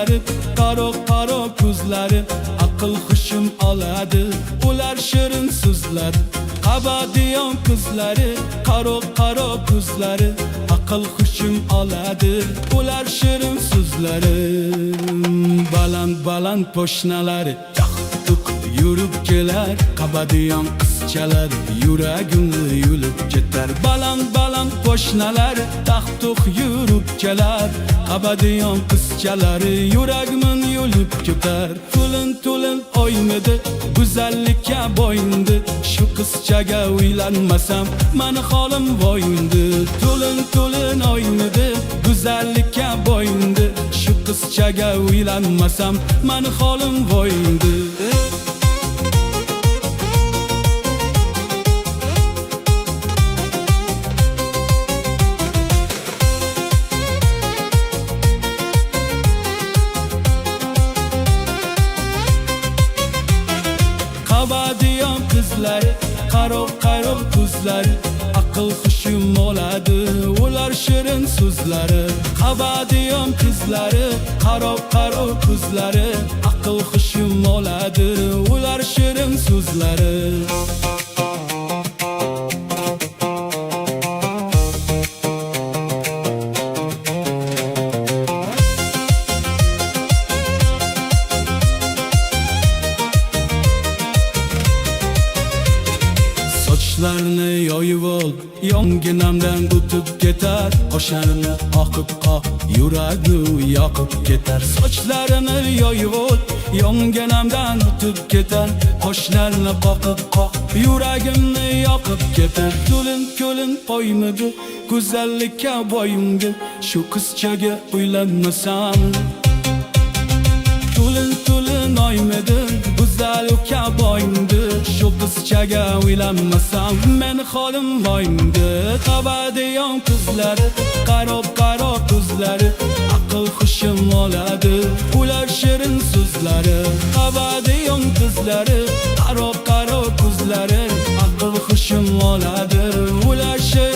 qizlari, qaro ko'zlari, aql hushim oladi, ular shirin so'zlar. Qabadiyon qizlari, qaro ko'zlari, aql hushim oladi, ular shirin so'zlari. Baland po'shnalari taxtuq yurib kelar, qabadiyon qizchalar yuragimni yulib ketar. Baland po'shnalar taxtuq yurib kelar, qabadiyon qizchalari yuragimni yulib ketar. To'lin oymidi, go'zallikka boyindi, shu qizchaga uylanmasam meni holim voyindi. To'lin oymidi, go'zallikka boyindi, shu qizchaga uylanmasam meni holim voyindi. Qabadiyon qizlari, qaro ko'zlari, aql hushim oladi, ular shirin so'zlari. Qabadiyon qizlari, qaro ko'zlari, aql hushim oladi, ular shirin so'zlari. Sochlarni yoyib ol, yonginamdan o'tib ketar, qoshlarini oqib yuragimni yoqib ketar. Sochlarini yoyib ol, yonginamdan o'tib ketar, qoshlarini qoqib yuragimni yoqib ketar. To'lin qo'ymidi, go'zallikka boyindi, shu qizchaga uylanmasam. To'lin oymidi, go'zallikka boyindi, shu qizchaga uylanmasam meni holim voyindi. Qabadiyon qizlari, qaro ko'zlari, aql hushim oladi, ular shirin so'zlari. Qabadiyon qizlari, qaro ko'zlari, aql hushim oladi, ular shirin